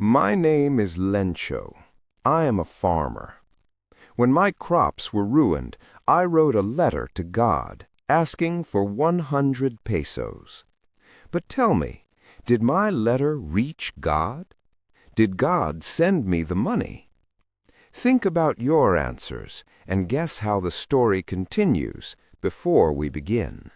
My name is Lencho. I am a farmer. When my crops were ruined, I wrote a letter to God asking for 100 pesos. But tell me, did my letter reach God? Did God send me the money? Think about your answers and guess how the story continues before we begin.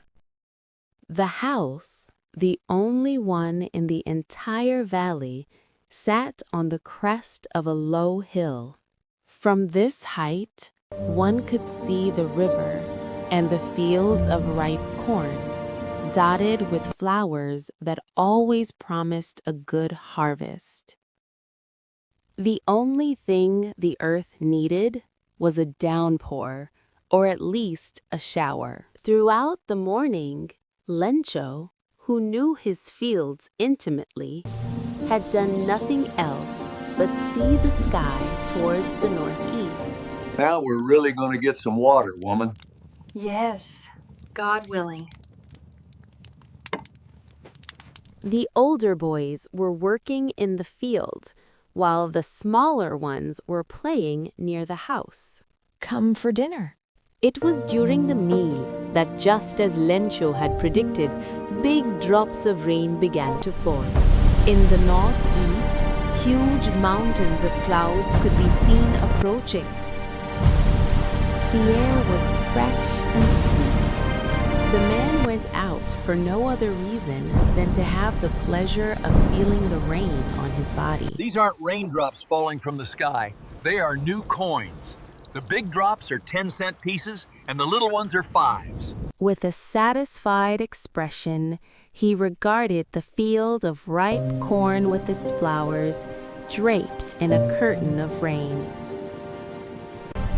The house, the only one in the entire valley, sat on the crest of a low hill. From this height, one could see the river and the fields of ripe corn, dotted with flowers that always promised a good harvest. The only thing the earth needed was a downpour, or at least a shower. Throughout the morning, Lencho, who knew his fields intimately, had done nothing else but see the sky towards the northeast. Now we're really going to get some water, woman. Yes, God willing. The older boys were working in the field, while the smaller ones were playing near the house. Come for dinner. It was during the meal that, just as Lencho had predicted, big drops of rain began to fall. In the northeast, huge mountains of clouds could be seen approaching. The air was fresh and sweet. The man went out for no other reason than to have the pleasure of feeling the rain on his body. These aren't raindrops falling from the sky. They are new coins. The big drops are 10-cent pieces, and the little ones are 5s. With a satisfied expression, he regarded the field of ripe corn with its flowers, draped in a curtain of rain.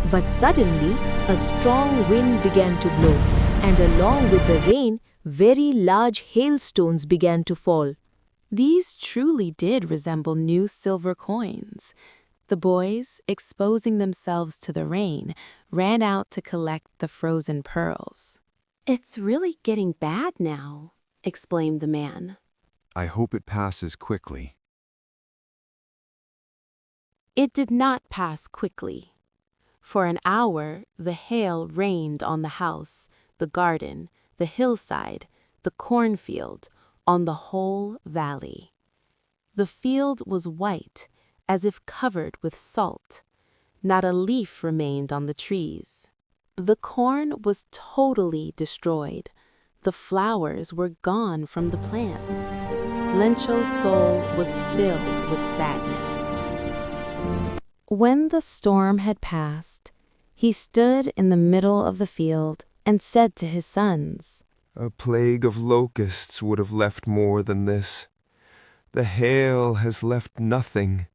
But suddenly, a strong wind began to blow, and along with the rain, very large hailstones began to fall. These truly did resemble new silver coins. The boys, exposing themselves to the rain, ran out to collect the frozen pearls. "It's really getting bad now," exclaimed the man. I hope it passes quickly. It did not pass quickly. For an hour, the hail rained on the house, the garden, the hillside, the cornfield, on the whole valley. The field was white, as if covered with salt. Not a leaf remained on the trees. The corn was totally destroyed. The flowers were gone from the plants. Lencho's soul was filled with sadness. When the storm had passed, he stood in the middle of the field and said to his sons, A plague of locusts would have left more than this. The hail has left nothing.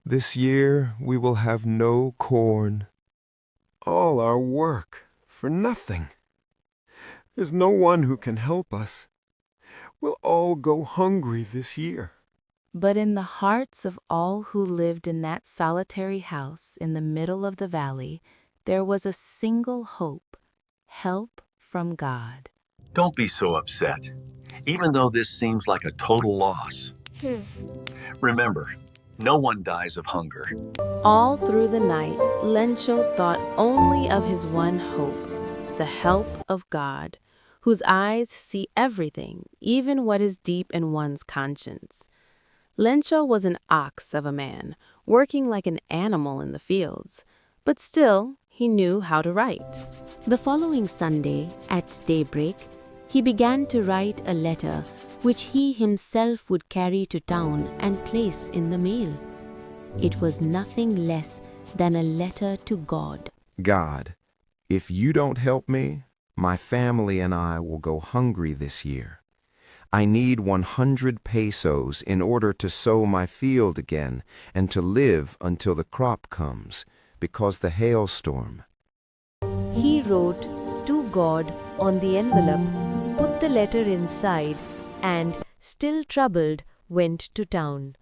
This year we will have no corn. All our work for nothing. There's no one who can help us. We'll all go hungry this year. But in the hearts of all who lived in that solitary house in the middle of the valley, there was a single hope: help from God. Don't be so upset, even though this seems like a total loss. Remember, no one dies of hunger. All through the night, Lencho thought only of his one hope, the help of God, whose eyes see everything, even what is deep in one's conscience. Lencho was an ox of a man, working like an animal in the fields, but still he knew how to write. The following Sunday, at daybreak, he began to write a letter which he himself would carry to town and place in the mail. It was nothing less than a letter to God. God, if you don't help me, my family and I will go hungry this year. I need 100 pesos in order to sow my field again and to live until the crop comes, because the hailstorm. He wrote to God on the envelope, put the letter inside, and, still troubled, went to town.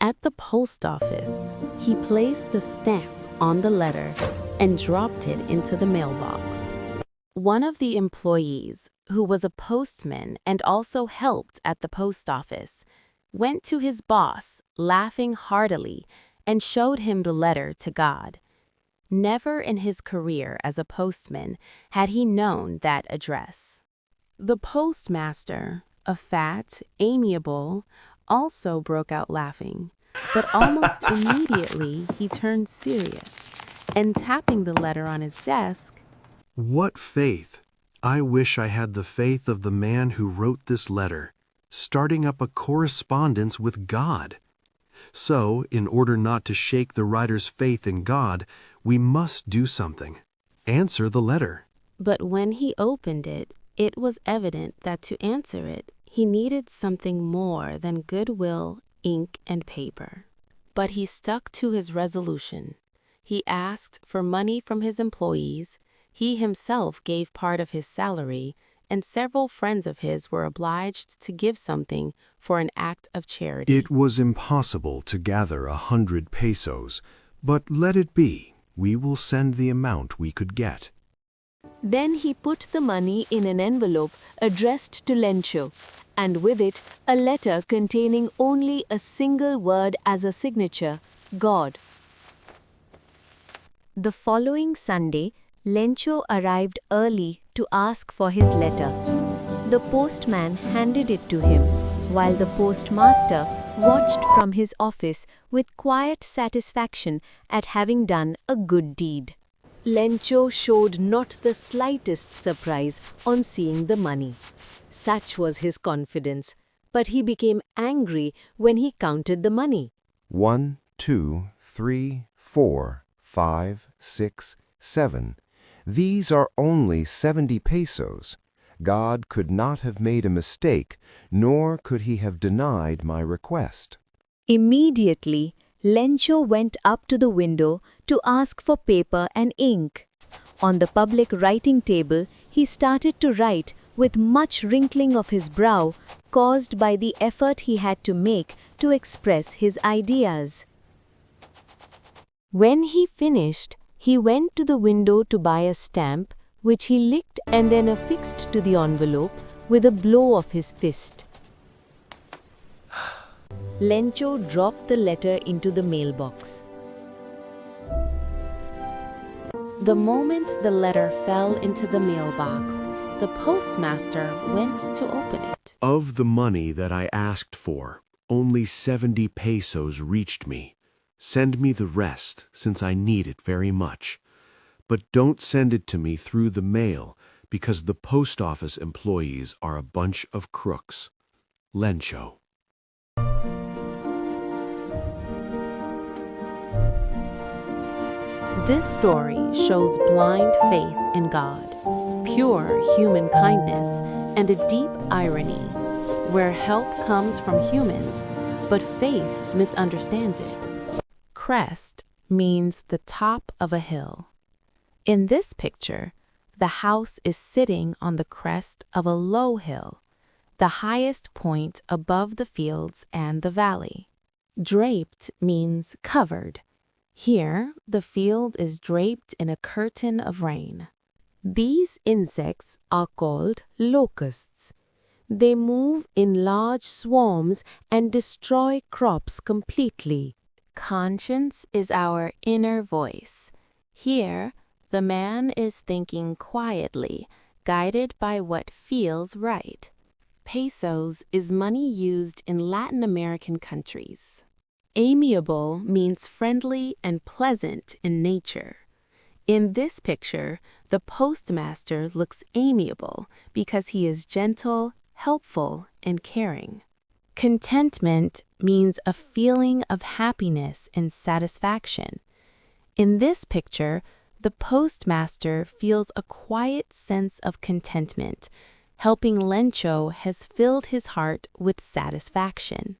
At the post office, he placed the stamp on the letter and dropped it into the mailbox. One of the employees, who was a postman and also helped at the post office, went to his boss, laughing heartily, and showed him the letter to God. Never in his career as a postman had he known that address. The postmaster, a fat, amiable, also broke out laughing, but almost immediately he turned serious, and tapping the letter on his desk, "What faith! I wish I had the faith of the man who wrote this letter, starting up a correspondence with God. So, in order not to shake the writer's faith in God, we must do something. Answer the letter." But when he opened it, it was evident that to answer it, he needed something more than goodwill, ink, and paper. But he stuck to his resolution. He asked for money from his employees, he himself gave part of his salary, and several friends of his were obliged to give something for an act of charity. It was impossible to gather 100 pesos, but let it be. We will send the amount we could get. Then he put the money in an envelope addressed to Lencho, and with it a letter containing only a single word as a signature, God. The following Sunday, Lencho arrived early to ask for his letter. The postman handed it to him, while the postmaster watched from his office with quiet satisfaction at having done a good deed. Lencho showed not the slightest surprise on seeing the money. Such was his confidence, but he became angry when he counted the money. 1, 2, 3, 4, 5, 6, 7. These are only 70 pesos. God could not have made a mistake, nor could he have denied my request. Immediately, Lencho went up to the window to ask for paper and ink. On the public writing table, he started to write with much wrinkling of his brow caused by the effort he had to make to express his ideas. When he finished, he went to the window to buy a stamp, which he licked and then affixed to the envelope with a blow of his fist. Lencho dropped the letter into the mailbox. The moment the letter fell into the mailbox, the postmaster went to open it. Of the money that I asked for, only 70 pesos reached me. Send me the rest, since I need it very much. But don't send it to me through the mail, because the post office employees are a bunch of crooks. Lencho. This story shows blind faith in God, pure human kindness, and a deep irony, where help comes from humans, but faith misunderstands it. Crest means the top of a hill. In this picture, the house is sitting on the crest of a low hill, the highest point above the fields and the valley. Draped means covered. Here, the field is draped in a curtain of rain. These insects are called locusts. They move in large swarms and destroy crops completely. Conscience is our inner voice. Here, the man is thinking quietly, guided by what feels right. Pesos is money used in Latin American countries. Amiable means friendly and pleasant in nature. In this picture, the postmaster looks amiable because he is gentle, helpful, and caring. Contentment means a feeling of happiness and satisfaction. In this picture, the postmaster feels a quiet sense of contentment. Helping Lencho has filled his heart with satisfaction.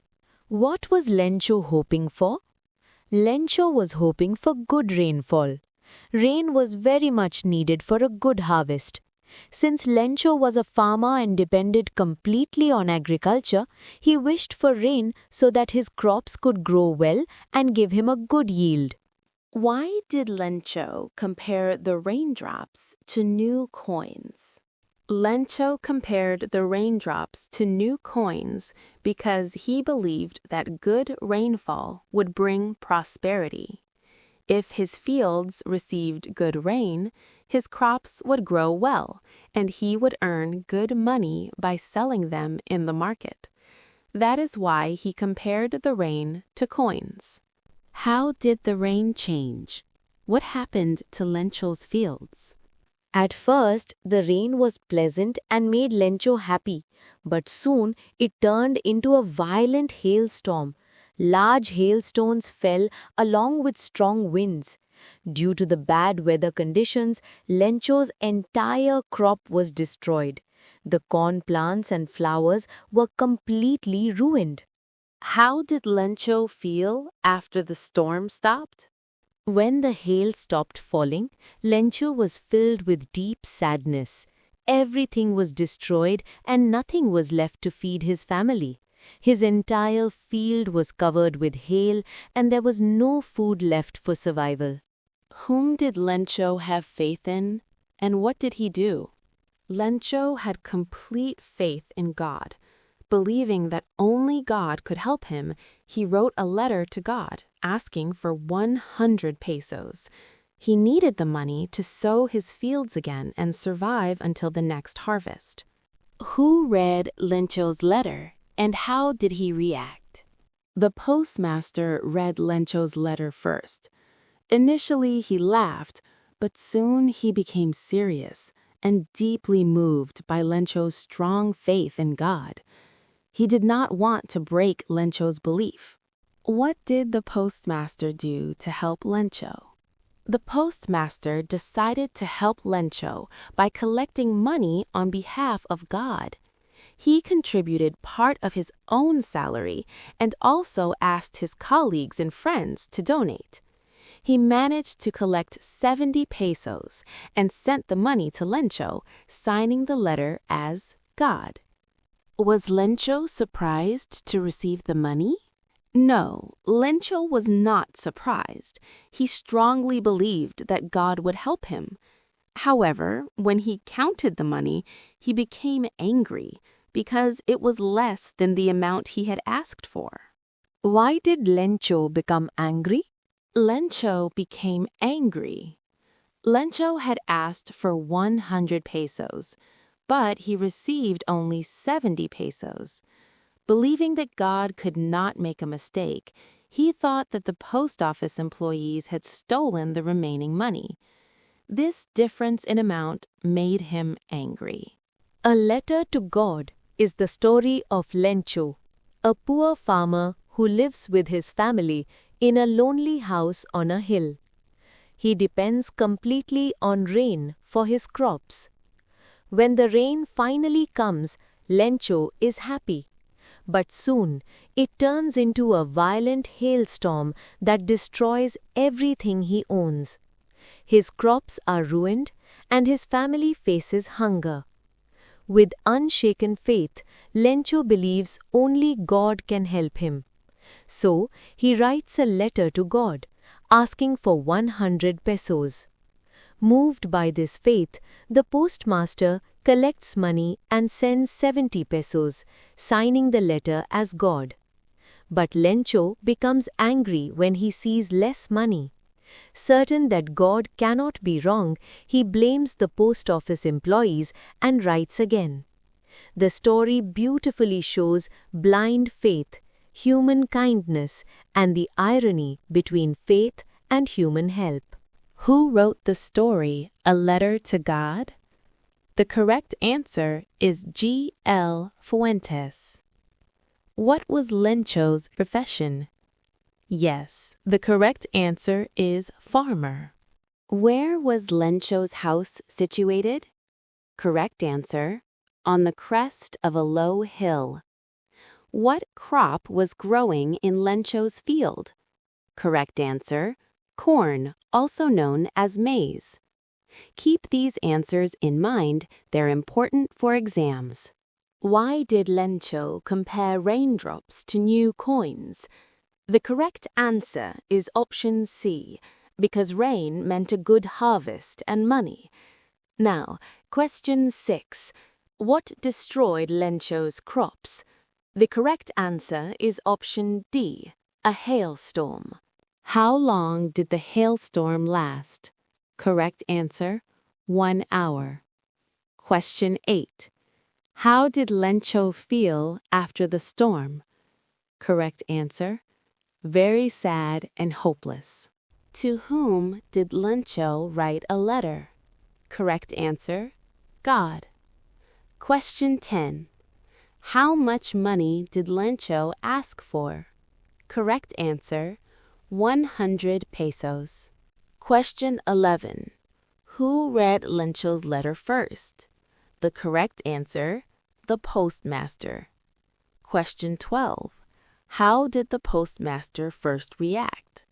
What was Lencho hoping for? Lencho was hoping for good rainfall. Rain was very much needed for a good harvest. Since Lencho was a farmer and depended completely on agriculture, he wished for rain so that his crops could grow well and give him a good yield. Why did Lencho compare the raindrops to new coins? Lencho compared the raindrops to new coins because he believed that good rainfall would bring prosperity. If his fields received good rain, his crops would grow well, and he would earn good money by selling them in the market. That is why he compared the rain to coins. How did the rain change? What happened to Lencho's fields? At first, the rain was pleasant and made Lencho happy, but soon it turned into a violent hailstorm. Large hailstones fell along with strong winds. Due to the bad weather conditions, Lencho's entire crop was destroyed. The corn plants and flowers were completely ruined. How did Lencho feel after the storm stopped? When the hail stopped falling, Lencho was filled with deep sadness. Everything was destroyed and nothing was left to feed his family. His entire field was covered with hail and there was no food left for survival. Whom did Lencho have faith in, and what did he do? Lencho had complete faith in God. Believing that only God could help him, he wrote a letter to God asking for 100 pesos. He needed the money to sow his fields again and survive until the next harvest. Who read Lencho's letter, and how did he react? The postmaster read Lencho's letter first. Initially, he laughed, but soon he became serious and deeply moved by Lencho's strong faith in God. He did not want to break Lencho's belief. What did the postmaster do to help Lencho? The postmaster decided to help Lencho by collecting money on behalf of God. He contributed part of his own salary and also asked his colleagues and friends to donate. He managed to collect 70 pesos and sent the money to Lencho, signing the letter as God. Was Lencho surprised to receive the money? No, Lencho was not surprised. He strongly believed that God would help him. However, when he counted the money, he became angry because it was less than the amount he had asked for. Why did Lencho become angry? Lencho became angry. Lencho had asked for 100 pesos, but he received only 70 pesos. Believing that God could not make a mistake, he thought that the post office employees had stolen the remaining money. This difference in amount made him angry. A Letter to God is the story of Lencho, a poor farmer who lives with his family in a lonely house on a hill. He depends completely on rain for his crops. When the rain finally comes, Lencho is happy. But soon, it turns into a violent hailstorm that destroys everything he owns. His crops are ruined, and his family faces hunger. With unshaken faith, Lencho believes only God can help him. So, he writes a letter to God, asking for 100 pesos. Moved by this faith, the postmaster collects money and sends 70 pesos, signing the letter as God. But Lencho becomes angry when he sees less money. Certain that God cannot be wrong, he blames the post office employees and writes again. The story beautifully shows blind faith, human kindness, and the irony between faith and human help. Who wrote the story, A Letter to God? The correct answer is GL Fuentes. What was Lencho's profession? Yes, the correct answer is farmer. Where was Lencho's house situated? Correct answer, on the crest of a low hill. What crop was growing in Lencho's field? Correct answer, corn, also known as maize. Keep these answers in mind, they're important for exams. Why did Lencho compare raindrops to new coins? The correct answer is option C, because rain meant a good harvest and money. Now, Question 6. What destroyed LENCHO'S crops? The correct answer is option D, a hailstorm. How long did the hailstorm last? Correct answer, 1 hour. Question 8. How did LENCHO feel after the storm? Correct answer, very sad and hopeless. To whom did LENCHO write a letter? Correct answer, God. Question 10. How much money did LENCHO ask for? Correct answer, 100 pesos. Question 11. Who read LENCHO'S letter first? The correct answer, the Postmaster. Question 12. How did the Postmaster first react?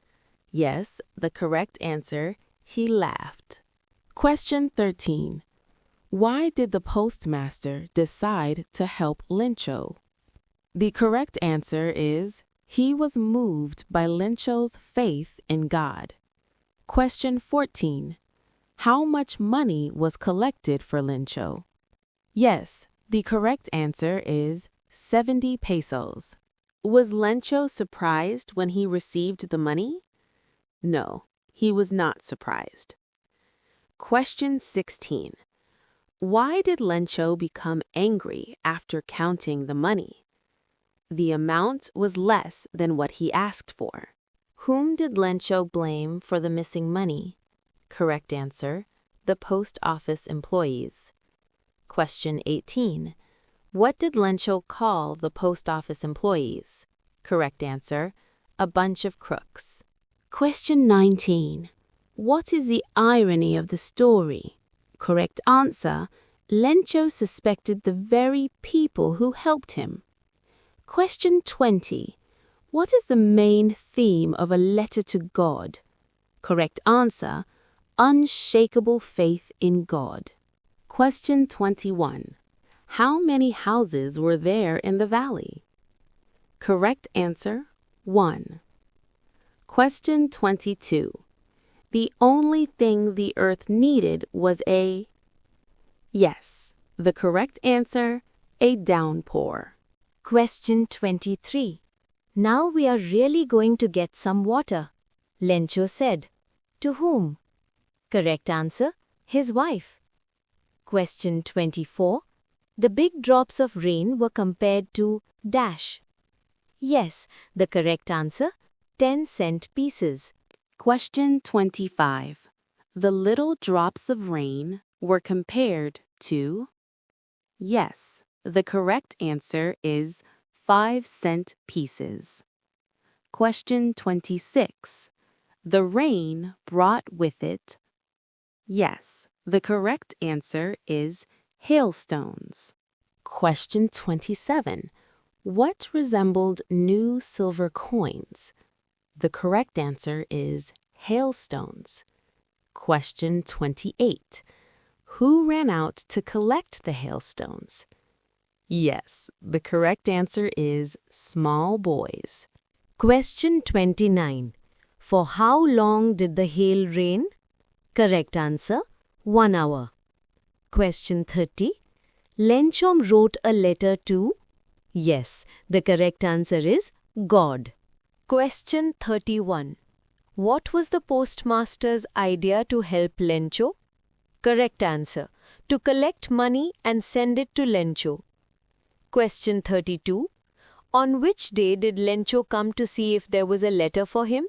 Yes, the correct answer, he laughed. Question 13. Why did the Postmaster decide to help LENCHO? The correct answer is, he was moved by LENCHO'S faith in God. Question 14. How much money was collected for LENCHO? Yes, the correct answer is 70 pesos. Was LENCHO surprised when he received the money? No, he was not surprised. Question 16. Why did LENCHO become angry after counting the money? The amount was less than what he asked for. Whom did LENCHO blame for the missing money? Correct answer, the post office employees. Question 18. What did LENCHO call the post office employees? Correct answer, a bunch of crooks. Question 19. What is the irony of the story? Correct answer, LENCHO suspected the very people who helped him. Question 20. What is the main theme of A Letter to God? Correct answer, unshakable faith in God. Question 21. How many houses were there in the valley? Correct answer, 1. Question 22. The only thing the earth needed was a... Yes, the correct answer, a downpour. Question 23. Now we are really going to get some water, LENCHO said. To whom? Correct answer, his wife. Question 24. The big drops of rain were compared to dash. Yes, the correct answer, 10-cent pieces. Question 25. The little drops of rain were compared to... Yes, the correct answer is 5-cent pieces. Question 26. The rain brought with it... Yes, the correct answer is hailstones. Question 27. What resembled new silver coins? The correct answer is hailstones. Question 28. Who ran out to collect the hailstones? Yes, the correct answer is small boys. Question 29. For how long did the hail rain? Correct answer, 1 hour. Question 30. LENCHO wrote a letter to... Yes, the correct answer is God. Question 31. What was the postmaster's idea to help LENCHO? Correct answer, to collect money and send it to LENCHO. Question 32. On which day did LENCHO come to see if there was a letter for him?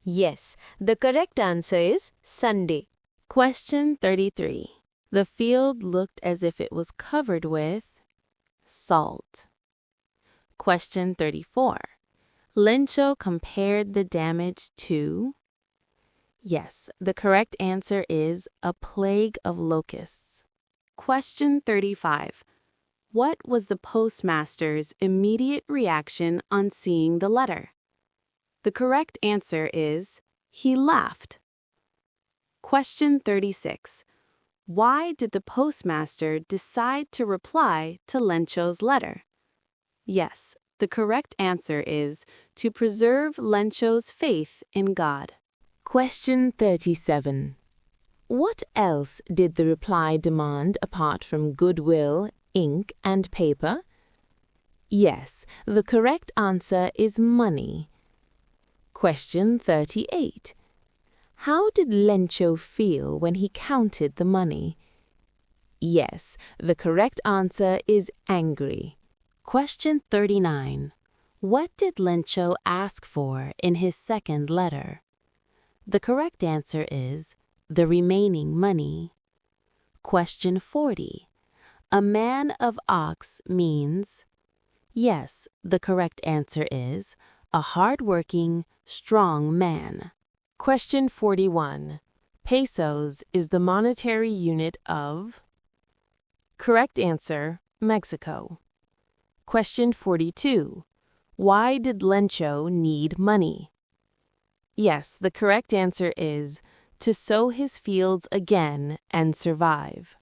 Yes, the correct answer is Sunday. Question 33. The field looked as if it was covered with salt. Question 34. LENCHO compared the damage to... Yes, the correct answer is a plague of locusts. Question 35. What was the postmaster's immediate reaction on seeing the letter? The correct answer is he laughed. Question 36. Why did the postmaster decide to reply to LENCHO'S letter? Yes, the correct answer is to preserve LENCHO'S faith in God. Question 37. What else did the reply demand apart from goodwill, ink, and paper? Yes, the correct answer is money. Question 38. How did Lencho feel when he counted the money? Yes, the correct answer is angry. Question 39. What did Lencho ask for in his second letter? The correct answer is the remaining money. Question 40. A man of ox means? Yes, the correct answer is a hard-working, strong man. Question 41. Pesos is the monetary unit of? Correct answer, Mexico. Question 42. Why did Lencho need money? Yes, the correct answer is to sow his fields again and survive.